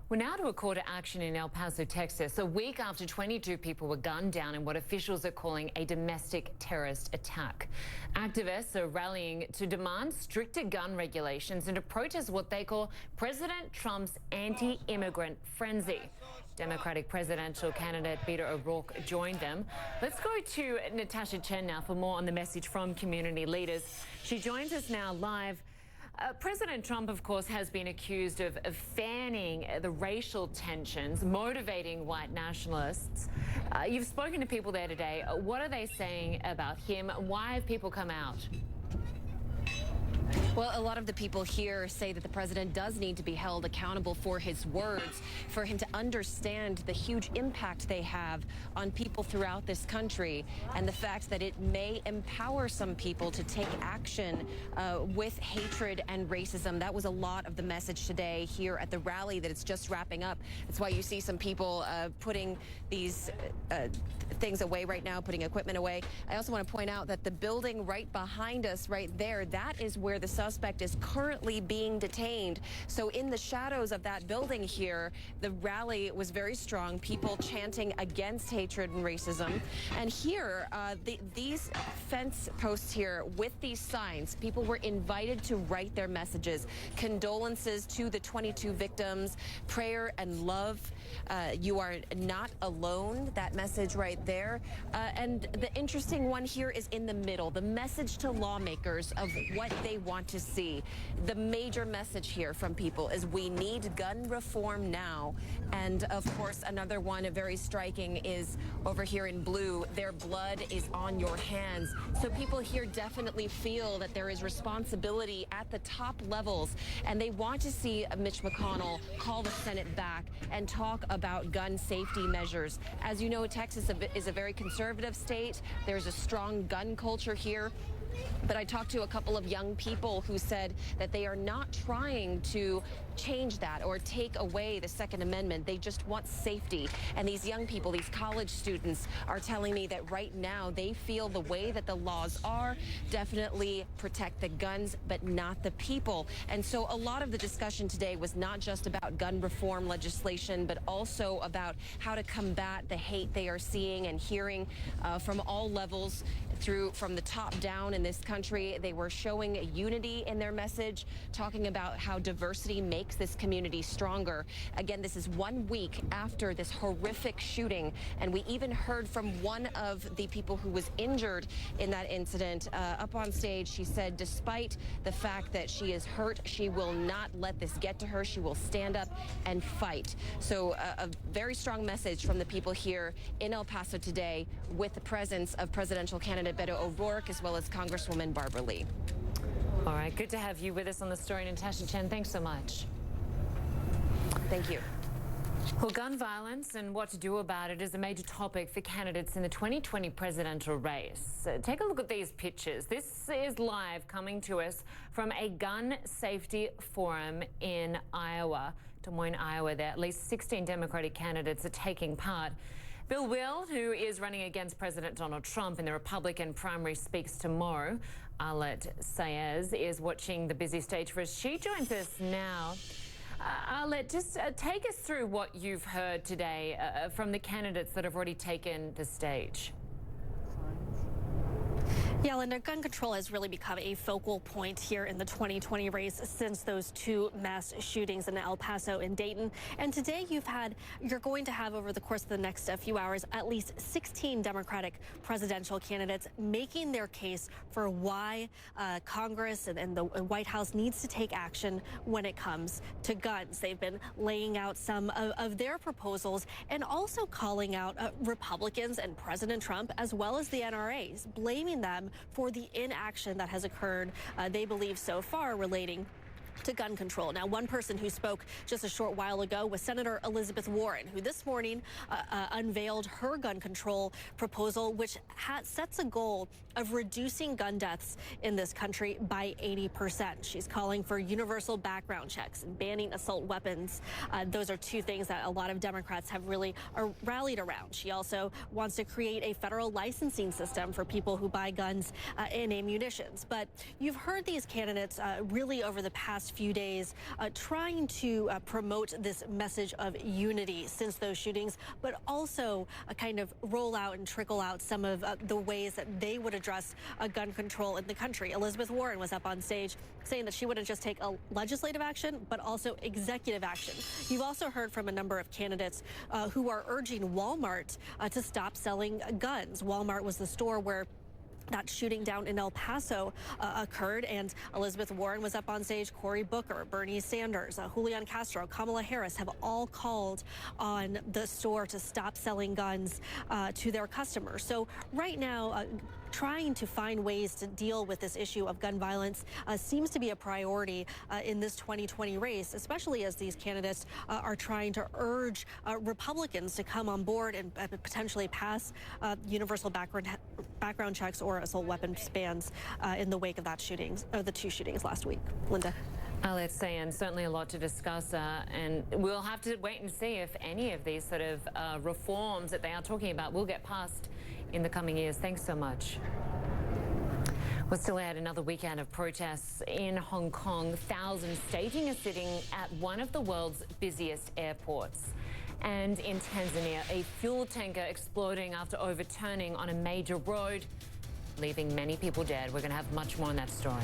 We're now to a call to action in El Paso, Texas, a week after 22 people were gunned down in what officials are calling a domestic terrorist attack. Activists are rallying to demand stricter gun regulations and to protest what they call President Trump's anti-immigrant frenzy. Democratic presidential candidate Beto O'Rourke joined them. Let's go to Natasha Chen now for more on the message from community leaders. She joins us now live. President Trump, of course, has been accused of fanning the racial tensions, motivating white nationalists. You've spoken to people there today. What are they saying about him? Why have people come out? Well, a lot of the people here say that the president does need to be held accountable for his words, for him to understand the huge impact they have on people throughout this country, and the fact that it may empower some people to take action with hatred and racism. That was a lot of the message today here at the rally that it's just wrapping up. That's why you see some people putting these things away right now, putting equipment away. I also want to point out that the building right behind us right there, that is where the suspect is currently being detained. So in the shadows of that building here, the rally was very strong, people chanting against hatred and racism. And here, these fence posts here with these signs, people were invited to write their messages, condolences to the 22 victims, prayer and love. You are not alone, that message right there. And the interesting one here is in the middle, the message to lawmakers of what they want to see. The major message here from people is we need gun reform now. And of course, another one very striking is over here in blue, their blood is on your hands. So people here definitely feel that there is responsibility at the top levels, and they want to see Mitch McConnell call the Senate back and talk about gun safety measures. As you know, Texas is a very conservative state. There's a strong gun culture here. But I talked to a couple of young people who said that they are not trying to change that or take away the Second Amendment. They just want safety. And these young people, these college students, are telling me that right now they feel the way that the laws are definitely protect the guns, but not the people. And so a lot of the discussion today was not just about gun reform legislation, but also about how to combat the hate they are seeing and hearing from all levels from the top down in this country. They were showing unity in their message, talking about how diversity makes this community stronger. Again, this is 1 week after this horrific shooting, and we even heard from one of the people who was injured in that incident up on stage. She said despite the fact that she is hurt, she will not let this get to her. She will stand up and fight. So a very strong message from the people here in El Paso today, with the presence of presidential candidate Beto O'Rourke as well as Congresswoman Barbara Lee. All right, good to have you with us on the story, Natasha Chen. Thanks so much. Thank you. Well, gun violence and what to do about it is a major topic for candidates in the 2020 presidential race. Take a look at these pictures. This is live coming to us from a gun safety forum in Iowa, Des Moines, Iowa. There, at least 16 Democratic candidates are taking part. Bill Weld, who is running against President Donald Trump in the Republican primary, speaks tomorrow. Arlette Saenz is watching the busy stage for us. She joins us now. Arlette, just take us through what you've heard today from the candidates that have already taken the stage. Yeah, Lynda, gun control has really become a focal point here in the 2020 race since those two mass shootings in El Paso and Dayton. And today you're going to have over the course of the next few hours at least 16 Democratic presidential candidates making their case for why Congress and the White House needs to take action when it comes to guns. They've been laying out some of their proposals and also calling out Republicans and President Trump as well as the NRAs, blaming them for the inaction that has occurred, they believe so far, relating to gun control. Now, one person who spoke just a short while ago was Senator Elizabeth Warren, who this morning unveiled her gun control proposal, which sets a goal of reducing gun deaths in this country by 80%. She's calling for universal background checks and banning assault weapons. Those are two things that a lot of Democrats have really rallied around. She also wants to create a federal licensing system for people who buy guns and ammunitions. But you've heard these candidates really over the past last few days, trying to promote this message of unity since those shootings, but also kind of roll out and trickle out some of the ways that they would address gun control in the country. Elizabeth Warren was up on stage saying that she wouldn't just take a legislative action, but also executive action. You've also heard from a number of candidates who are urging Walmart to stop selling guns. Walmart was the store where that shooting down in El Paso occurred, and Elizabeth Warren was up on stage. Cory Booker, Bernie Sanders, Julian Castro, Kamala Harris have all called on the store to stop selling guns to their customers. So right now, trying to find ways to deal with this issue of gun violence seems to be a priority in this 2020 race, especially as these candidates are trying to urge Republicans to come on board and potentially pass universal background checks or assault weapons bans in the wake of the two shootings last week. Lynda. Arlette Saenz, certainly a lot to discuss, and we'll have to wait and see if any of these sort of reforms that they are talking about will get passed in the coming years. Thanks so much. We're still at another weekend of protests in Hong Kong. Thousands staging a sitting at one of the world's busiest airports. And in Tanzania, a fuel tanker exploding after overturning on a major road, leaving many people dead. We're going to have much more on that story.